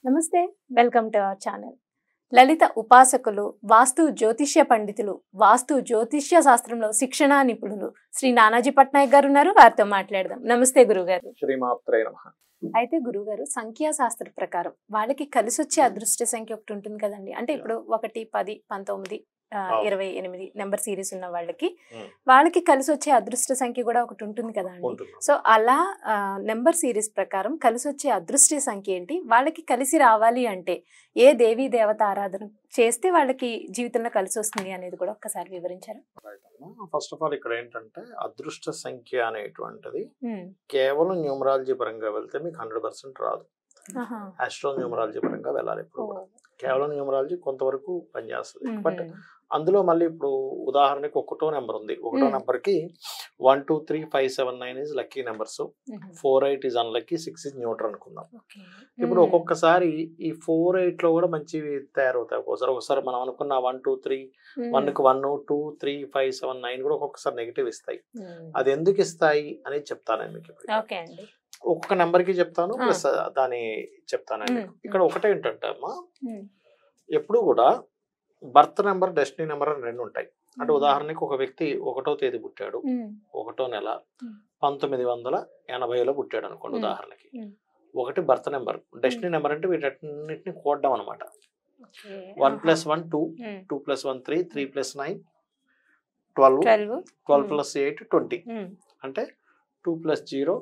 నమస్తే, welcome to our channel. లలిత ఉపాసకులు, వాస్తు జ్యోతిష్య పండితులు, వాస్తు జ్యోతిష్య శాస్త్రంలో శిక్షణా నిపుణులు శ్రీ నానాజీ పట్నాయక్ గారు ఉన్నారు. వారితో మాట్లాడదాం. నమస్తే గురుగారు. శ్రీమాత్రే నమః. అయితే గురుగారు, సంఖ్యాశాస్త్ర ప్రకారం వాళ్ళకి కలిసి వచ్చే అదృష్ట సంఖ్య ఒకటి ఉంటుంది కదండి. అంటే ఇప్పుడు 1, 10, 19, 28 నెంబర్ సిరీస్ ఉన్న వాళ్ళకి కలిసి వచ్చే అదృష్ట సంఖ్య కూడా ఒకటి ఉంటుంది కదా అండి. సో అలా నెంబర్ సిరీస్ ప్రకారం కలిసి వచ్చే అదృష్ట సంఖ్య ఏంటి, వాళ్ళకి కలిసి రావాలి అంటే ఏ దేవీ దేవత ఆరాధన చేస్తే వాళ్ళకి జీవితంలో కలిసి వస్తుంది అనేది కూడా ఒక్కసారి వివరించారు. ఫస్ట్ ఆఫ్ ఆల్ ఇక్కడ ఏంటంటే అదృష్ట సంఖ్య అనేటువంటిది కేవలం న్యూమరాలజీ పరంగా వెళ్తే మీకు 100% రాదు. ఆస్ట్రో న్యూమరాలజీ పరంగా వెళ్ళాలి. ఇప్పుడు కేవలం న్యూమరాలజీ కొంతవరకు పనిచేస్తుంది. బట్ అందులో మళ్ళీ ఇప్పుడు ఉదాహరణకి ఒకటో నెంబర్ ఉంది. ఒకటో నెంబర్ కి 1, 2, 3, 5, 7, 9 is lucky numbers. 4, 8 is unlucky, 6 is neutral అనుకుందాం. ఇప్పుడు ఒక్కొక్కసారి ఈ 4, 8 లో కూడా మంచివి తయారవుతాయి. ఒకసారి మనం అనుకున్న 1, 2, 3 1కి 1, 2, 3, 5, 7, 9 కూడా ఒక్కొక్కసారి నెగిటివ్ ఇస్తాయి. అది ఎందుకు ఇస్తాయి అనేది చెప్తాను మీకు. ఒక్కొక్క నెంబర్ కి చెప్తాను, ప్లస్ దాని చెప్తానండి. ఇక్కడ ఒకటే ఏంటంటే అమ్మా, ఎప్పుడు కూడా బర్త్ నెంబర్, డెస్టినీ నెంబర్ అని 2 ఉంటాయి. అంటే ఉదాహరణకి ఒక వ్యక్తి 1వ తేదీ పుట్టాడు, 1వ నెల 1980లో పుట్టాడు అనుకోండి ఉదాహరణకి. 1 బర్త్ నెంబర్, డెస్టినీ నెంబర్ అంటే వీటన్నిటిని కూడడం అనమాట. 1 + 1 2, 2 + 1 3, 3 + 9 12, 12 + 8 20. అంటే 2 + 0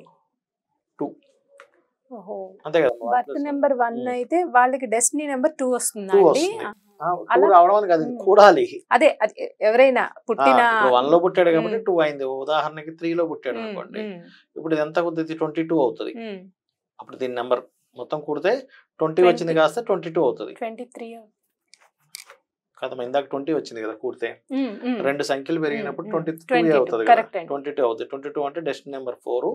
2. అంతే కదా. బర్త్ నెంబర్ 1 అయితే వాళ్ళకి డెస్టినీ నెంబర్ 2 వస్తుంది. కూడాలి. అదే ఎవరైనా పుట్టిన 1 లో పుట్టాడు కాబట్టి 2 అయింది. ఉదాహరణకి 3 లో పుట్టాడు అనుకోండి, ఇప్పుడు ఇది ఎంత అవుతుంది? 22 అవుతుంది. అప్పుడు దీని నెంబర్ మొత్తం కూడితే 20 వచ్చింది కాస్త 22 అవుతుంది. 23 కదా, ఇందాక 20 వచ్చింది కదా కూడితే. 2 సంఖ్యలు పెరిగినప్పుడు 22 అవుతుంది కదా, 22 అవుతుంది. 22 అంటే డెస్టినీ నెంబర్ 4,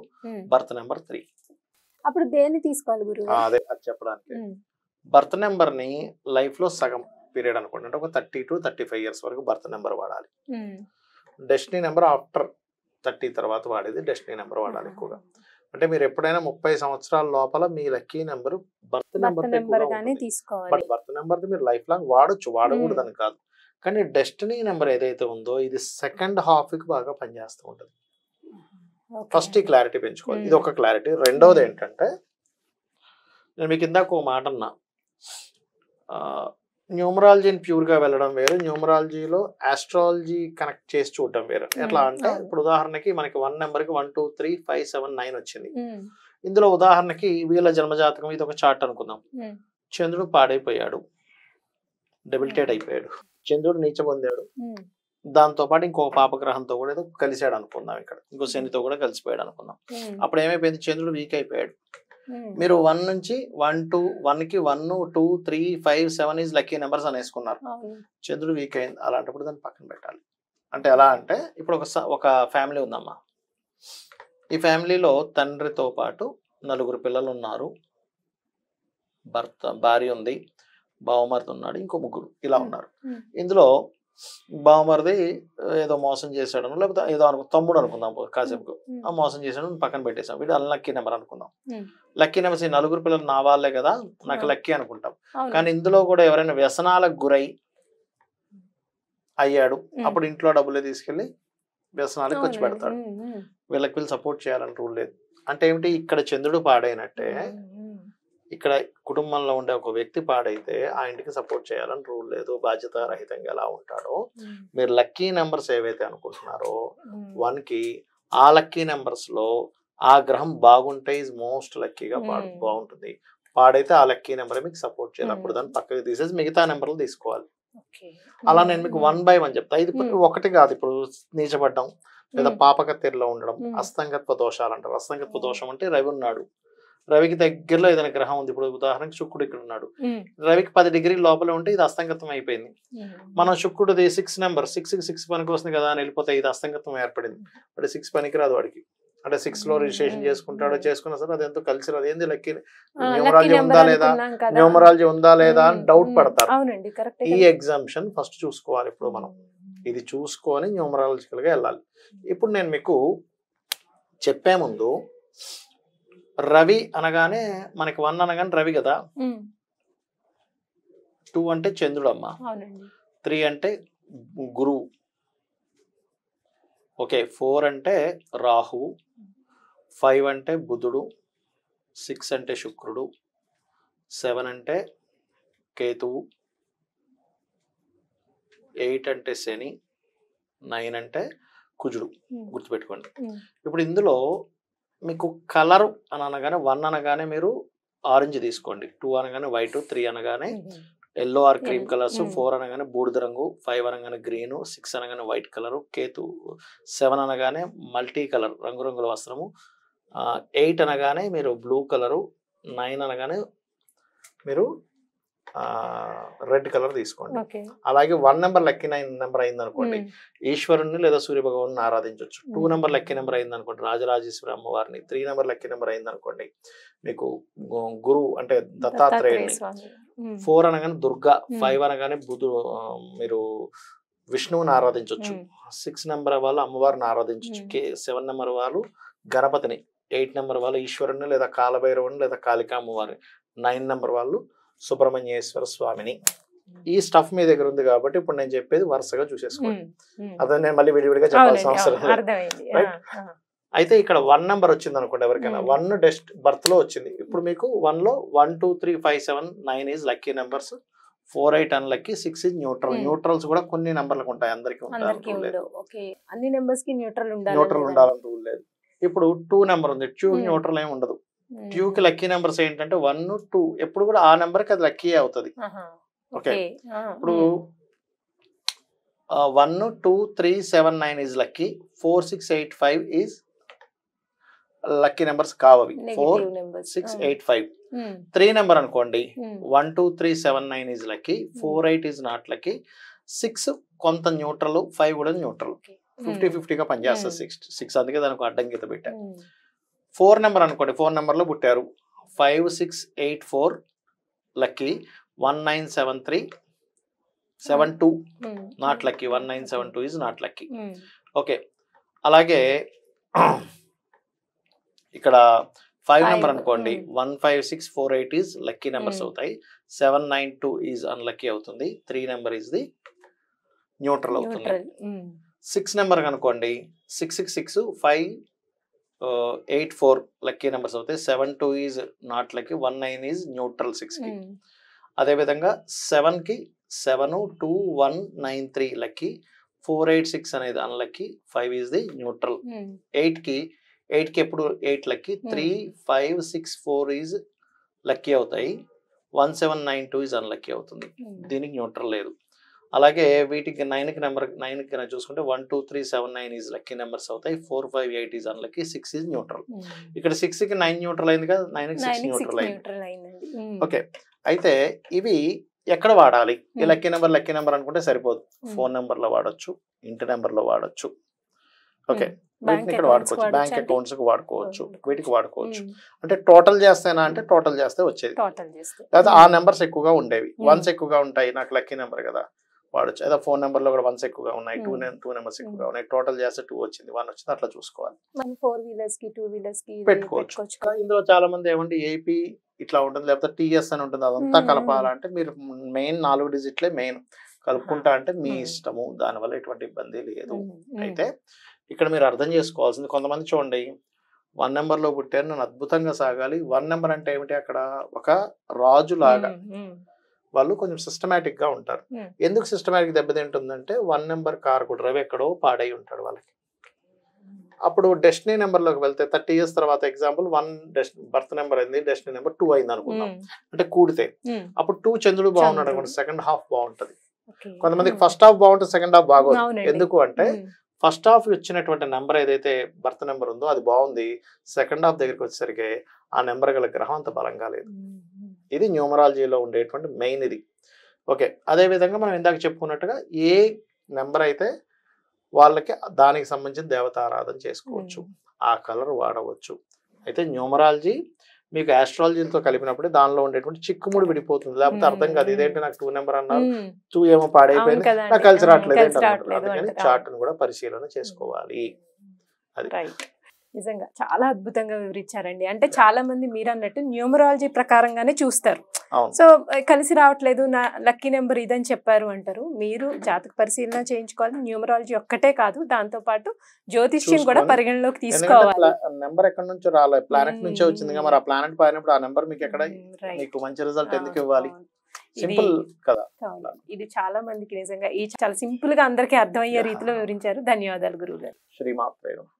బర్త్ నెంబర్ 3. అప్పుడు దేన్ని తీసుకోవాలి గురువు? అదే అది చెప్పడానికి. బర్త్ నెంబర్ ని లైఫ్ లో సగం పీరియడ్ అనుకోండి, అంటే ఒక 30 to 35 ఇయర్స్ వరకు బర్త్ నెంబర్ వాడాలి. డెస్టినీ నెంబర్ ఆఫ్టర్ 30 తర్వాత వాడేది డెస్టినీ నెంబర్ వాడాలి ఎక్కువగా. అంటే మీరు ఎప్పుడైనా 30 సంవత్సరాల లోపల మీ లక్కీ నెంబర్ బర్త్ నెంబర్ తీసుకోవాలి. బట్ బర్త్ నెంబర్ మీరు లైఫ్ లాంగ్ వాడొచ్చు, వాడకూడదని కాదు. కానీ డెస్టినీ నెంబర్ ఏదైతే ఉందో ఇది సెకండ్ హాఫ్ కి బాగా పనిచేస్తూ ఉంటుంది. ఫస్ట్ ఈ క్లారిటీ పెంచుకోవాలి, ఇది ఒక క్లారిటీ. రెండవది ఏంటంటే, నేను మీకు ఇందాక ఒక మాట అన్నా, న్యూమరాలజీని ప్యూర్ గా వెళ్ళడం వేరు, న్యూమరాలజీలో ఆస్ట్రాలజీ కనెక్ట్ చేసి చూడటం వేరు. ఎట్లా అంటే, ఇప్పుడు ఉదాహరణకి మనకి 1 నెంబర్ కి 1, 2, 3, 5, 7, 9 వచ్చింది. ఇందులో ఉదాహరణకి వీళ్ళ జన్మజాతకం ఇది ఒక చార్ట్ అనుకుందాం. చంద్రుడు పాడైపోయాడు, డెబిలిటేట్ అయిపోయాడు, చంద్రుడు నీచ పొందాడు, దాంతో పాటు ఇంకొక పాపగ్రహంతో కూడా ఏదో కలిసాడు అనుకుందాం. ఇక్కడ ఇంకో శనితో కూడా కలిసిపోయాడు అనుకుందాం. అప్పుడు ఏమైపోయింది? చంద్రుడు వీక్ అయిపోయాడు. మీరు 1 నుంచి 1 to 1 కి 1, 2, 3, 5, 7 ఈజ్ లక్కీ నెంబర్స్ అని వేసుకున్నారు. చంద్రుడు వీక్ అయింది, అలాంటప్పుడు దాన్ని పక్కన పెట్టాలి. అంటే ఎలా అంటే, ఇప్పుడు ఒక ఫ్యామిలీ ఉందమ్మా. ఈ ఫ్యామిలీలో తండ్రితో పాటు 4 పిల్లలు ఉన్నారు, భార్య ఉంది, బావమరిది ఉన్నాడు, ఇంకో 3 ఇలా ఉన్నారు. ఇందులో బావమరిది ఏదో మోసం చేశాడు, లేకపోతే ఏదో తమ్ముడు అనుకుందాం కాసేపు, ఆ మోసం చేశాడు, పక్కన పెట్టేసాం. వీడు అన్లక్కీ నెంబర్ అనుకుందాం. లక్కీ నెంబర్స్ ఈ 4 పిల్లలు నా వాళ్ళే కదా, నాకు లక్కీ అనుకుంటాం. కానీ ఇందులో కూడా ఎవరైనా వ్యసనాలకు గురై అయ్యాడు, అప్పుడు ఇంట్లో డబ్బులే తీసుకెళ్లి వ్యసనాలకు ఖర్చు పెడతాడు. వీళ్ళకి సపోర్ట్ చేయాలని రూల్ లేదు. అంటే ఏమిటి? ఇక్కడ చంద్రుడు పాడైనట్టే ఇక్కడ కుటుంబంలో ఉండే ఒక వ్యక్తి పాడైతే ఆ ఇంటికి సపోర్ట్ చేయాలని రూల్ లేదు. బాధ్యత రహితంగా ఎలా ఉంటాడో, మీరు లక్కీ నెంబర్స్ ఏవైతే అనుకుంటున్నారో 1 కి ఆ లక్కీ నెంబర్స్ లో ఆ గ్రహం బాగుంటే ఈజ్ మోస్ట్ లక్కీగా బాగుంటుంది. పాడైతే ఆ లక్కీ నెంబర్ మీకు సపోర్ట్ చేయాలి. అప్పుడు దాన్ని పక్కకి తీసేసి మిగతా నెంబర్లు తీసుకోవాలి. అలా నేను మీకు 1 by 1 చెప్తా. ఇది ఒకటి కాదు. ఇప్పుడు నీచబడ్డం లేదా పాపకత్తెరలో ఉండడం, అస్తంగత్వ దోషాలు అంటారు. అస్తంగత్వ దోషం అంటే రవి ఉన్నాడు, రవికి దగ్గరలో ఏదైనా గ్రహం ఉంది. ఇప్పుడు ఉదాహరణకి శుక్రుడు ఇక్కడ ఉన్నాడు, రవికి 10 డిగ్రీల లోపల ఉంటే ఇది అస్తంగత్వం అయిపోయింది. మనం శుక్రుడిది 6 నెంబర్, 6 పనికి వస్తుంది కదా అని వెళ్ళిపోతే ఇది అస్తంగత్వం ఏర్పడింది. బట్ 6 పనికి రాదు వాడికి. అంటే 6 లో రిజిస్ట్రేషన్ చేసుకుంటాడో చేసుకున్నా సరే అది ఎంతో కలిసి రాదు. ఏంది లక్కీ న్యూమరాలజీ ఉందా లేదా అని డౌట్ పడతారు. ఈ ఎగ్జామ్షన్ ఫస్ట్ చూసుకోవాలి. ఇప్పుడు మనం ఇది చూసుకొని న్యూమరాలజికల్ గా వెళ్ళాలి. ఇప్పుడు నేను మీకు చెప్పే ముందు, రవి అనగానే మనకి 1 అనగానే రవి కదా, 2 అంటే చంద్రుడు అమ్మ, అవునండి 3 అంటే గురువు, ఓకే 4 అంటే రాహువు, 5 అంటే బుధుడు, 6 అంటే శుక్రుడు, 7 అంటే కేతువు, 8 అంటే శని, 9 అంటే కుజుడు. గుర్తుపెట్టుకోండి. ఇప్పుడు ఇందులో మీకు కలర్ అని అనగానే 1 అనగానే మీరు ఆరెంజ్ తీసుకోండి, 2 అనగానే వైట్, 3 అనగానే ఎల్లో ఆర్ క్రీమ్ కలర్స్, 4 అనగానే బూడిద రంగు, 5 అనగానే గ్రీను, 6 అనగానే వైట్ కలరు, కేతు 7 అనగానే మల్టీ కలర్ రంగురంగుల వస్త్రము, 8 అనగానే మీరు బ్లూ కలరు, 9 అనగానే మీరు రెడ్ కలర్ తీసుకోండి. అలాగే 1 నెంబర్ లక్కీ నెంబర్ అయింది అనుకోండి, ఈశ్వరుని లేదా సూర్య భగవాన్ని ఆరాధించవచ్చు. 2 నెంబర్ లక్కీ నెంబర్ అయింది అనుకోండి, రాజరాజేశ్వరి అమ్మవారిని. 3 నెంబర్ లక్కీ నెంబర్ అయింది అనుకోండి, మీకు గురువు అంటే దత్తాత్రేయుని. 4 అనగానే దుర్గా, 5 అనగానే మీరు విష్ణువుని ఆరాధించవచ్చు. 6 నెంబర్ వాళ్ళు అమ్మవారిని ఆరాధించవచ్చు. 7 నెంబర్ వాళ్ళు గణపతిని, 8 నెంబర్ వాళ్ళు ఈశ్వరుని లేదా కాలభైరవుని లేదా కాళికా అమ్మవారిని, 9 నెంబర్ వాళ్ళు సుబ్రహ్మణ్యేశ్వర స్వామిని. ఈ స్టఫ్ మీ దగ్గర ఉంది కాబట్టి ఇప్పుడు నేను చెప్పేది వరుసగా చూసేసుకోండి. అదే నేను మళ్ళీ విడివిడిగా చెప్పాల్సిన అవసరం లేదు. అయితే ఇక్కడ 1 నెంబర్ వచ్చింది అనుకోండి ఎవరికైనా, 1 డెస్ట్ బర్త్ లో వచ్చింది. ఇప్పుడు మీకు 1 లో 1 2 3 5 7 9 is lucky numbers, 4 8 unlucky, 6 is neutral. Neutrals కూడా కొన్ని నెంబర్లకు ఉంటాయి, అందరికీ అన్ని నెంబర్స్ కి న్యూట్రల్ ఉండాలని రూల్ లేదు. ఇప్పుడు 2 నెంబర్ ఉంది, 2 న్యూట్రల్ ఏమి ఉండదు. 2 కి లక్కీ నెంబర్స్ ఏంటంటే 1 2, ఎప్పుడు కూడా ఆ నెంబర్ కి అది లక్కీ అవుతుంది. ఓకే, ఇప్పుడు 1 2 3 7 9 is lucky, 4 6 8 5 is lucky numbers కావవి. 4 6 8 5. 3 నెంబర్ అనుకోండి, 1 2 3 7 9 is lucky, 4 8 is not lucky, 6 కొంత న్యూట్రల్, 5 కూడా న్యూట్రల్. 50-50గా పనిచేస్తుంది 6, అందుకే దానికి అడ్డం గీత పెట్టారు. 4 నెంబర్ అనుకోండి, 4 నెంబర్లో పుట్టారు, 5 6 8 4 lucky, 1 9 7 3 7 2 not lucky, 1 9 7 2 is not lucky. Okay, అలాగే ఇక్కడ 5 నెంబర్ అనుకోండి, 1 5 6 4 8 ఈజ్ లక్కీ నెంబర్స్ అవుతాయి, 7 9 2 ఈజ్ అన్లక్కీ అవుతుంది, 3 నెంబర్ ఈజ్ ది న్యూట్రల్ అవుతుంది. 6 నెంబర్ అనుకోండి, 6 6 6 5 8 4 లక్కీ నెంబర్స్ అవుతాయి, 7 2 is not lucky, 1 9 is neutral 6 కి. అదేవిధంగా 7 కి 7 2 1 9 3 లక్కీ, 4 8 6 అనేది అన్లక్కీ, 5 ఈజ్ ది న్యూట్రల్. 8 కి ఎప్పుడు 8 లక్కీ, 3 5 6 4 ఈజ్ లక్కీ అవుతాయి, 1 7 9 2 ఈజ్ అన్లక్కీ అవుతుంది, దీనికి న్యూట్రల్ లేదు. అలాగే వీటికి 9 కి చూసుకుంటే 1 2 3 7 9 ఈజ్ లక్కీ నెంబర్స్ అవుతాయి, 4 5 8 ఈజ్ అన్లక్కీ, 6 ఈజ్ న్యూట్రల్. ఇక్కడ 6 కి 9 న్యూట్రల్ అయింది కదా, 9 కి 6 న్యూట్రల్ అయింది. ఓకే, అయితే ఇవి ఎక్కడ వాడాలి? ఈ లక్కీ నెంబర్ అనుకుంటే సరిపోదు. ఫోన్ నెంబర్ లో వాడచ్చు, ఇంటి నెంబర్ లో వాడచ్చు. ఓకే, వీటిని ఇక్కడ వాడుకోవచ్చు, బ్యాంక్ అకౌంట్స్ కి వాడుకోవచ్చు, వీటికి వాడుకోవచ్చు. అంటే టోటల్ చేస్తేనా అంటే టోటల్ చేస్తే వచ్చేది, లేదా ఆ నెంబర్స్ ఎక్కువగా ఉండేవి, 1s ఎక్కువగా ఉంటాయి, నాకు లక్కీ నెంబర్ కదా వాడచ్చు. అదే ఫోన్ నెంబర్ లో కూడా 1s ఎక్కువగా ఉన్నాయి, 2 నెంబర్స్ ఎక్కువగా ఉన్నాయి, టోటల్ చేస్తే 2 వచ్చింది, 1 వచ్చింది, అట్లా చూసుకోవాలి. 4 వీలర్స్ కి 2 వీలర్స్ కి పెట్టుకోవచ్చు. ఇందులో చాలా మంది ఏమంటే ఏపీ ఇట్లా ఉంటుంది, లేకపోతే టీఎస్ అని ఉంటుంది, అదంతా కలపాలంటే మీరు మెయిన్ 4 డిజిట్లే మెయిన్ కలుపుకుంటా అంటే మీ ఇష్టము, దానివల్ల ఎటువంటి ఇబ్బంది లేదు. అయితే ఇక్కడ మీరు అర్థం చేసుకోవాల్సింది, కొంతమంది చూడండి 1 నెంబర్ లో పుట్టారు, నేను అద్భుతంగా సాగాలి. 1 నెంబర్ అంటే ఏమిటి, అక్కడ ఒక రాజు లాగా వాళ్ళు కొంచెం సిస్టమేటిక్ గా ఉంటారు. ఎందుకు సిస్టమేటిక్ దెబ్బతింటుందంటే 1 నెంబర్ కారకుడు రవి ఎక్కడో పాడై ఉంటాడు వాళ్ళకి. అప్పుడు డెస్టినీ నెంబర్ లోకి వెళ్తే 30 years తర్వాత ఎగ్జాంపుల్ 1 బర్త్ నెంబర్ అయింది, డెస్టినీ నెంబర్ 2 అయింది అనుకుందాం, అంటే కూడితే అప్పుడు 2 చంద్రుడు బాగున్నాడు అనుకోండి, సెకండ్ హాఫ్ బాగుంటది. కొంతమందికి ఫస్ట్ హాఫ్ బాగుంటుంది, సెకండ్ హాఫ్ బాగోదు. ఎందుకు అంటే ఫస్ట్ హాఫ్ వచ్చినటువంటి నెంబర్ ఏదైతే బర్త్ నెంబర్ ఉందో అది బాగుంది, సెకండ్ హాఫ్ దగ్గరికి వచ్చేసరికి ఆ నెంబర్ గల గ్రహం అంత బలంగా లేదు. ఇది న్యూమరాలజీలో ఉండేటువంటి మెయిన్ ఇది. ఓకే, అదే విధంగా మనం ఇందాక చెప్పుకున్నట్టుగా ఏ నెంబర్ అయితే వాళ్ళకి దానికి సంబంధించిన దేవత ఆరాధన చేసుకోవచ్చు, ఆ కలర్ వాడవచ్చు. అయితే న్యూమరాలజీ మీకు ఆస్ట్రాలజీతో కలిపినప్పుడు దానిలో ఉండేటువంటి చిక్కుముడి విడిపోతుంది, లేకపోతే అర్థం కాదు, ఇదేంటి నాకు 2 నెంబర్ అన్నారు, 2 ఏమో పాడైపోయింది, నాకు కలిసి రావట్లేదు. అందుకని చార్ట్ ను కూడా పరిశీలన చేసుకోవాలి. అది నిజంగా చాలా అద్భుతంగా వివరించారండి. అంటే చాలా మంది మీరు అన్నట్టు న్యూమరాలజీ ప్రకారంగానే చూస్తారు. అవును. సో కలిసి రావట్లేదు, నా లక్కీ నెంబర్ ఇదని చెప్పారు అంటారు. మీరు జాతక పరిశీలన చేయించుకోవాలి, న్యూమరాలజీ ఒక్కటే కాదు, దాంతో పాటు జ్యోతిష్యం కూడా చూసుకోవాలి. పరిగణలోకి ఎందుకంటే తీసుకోవాలి. నెంబర్ ఎక్కడి నుంచో రాలే, ప్లానెట్ నుంచే వచ్చింది కదా, మరి ఆ ప్లానెట్ పారినప్పుడు ఆ నెంబర్ మీకు ఎక్కడ, Right. మీకు మంచి రిజల్ట్ ఎందుకు అవును, ఇవ్వాలి? అవును. సింపుల్ కదా. అవును. ఇది చాలా మందికి నిజంగా ఈ చాలా సింపుల్ గా అందరికీ అర్థమయ్యే రీతిలో వివరించారు. ధన్యవాదాలు గురువు గారు. శ్రీమాత్రే నమః.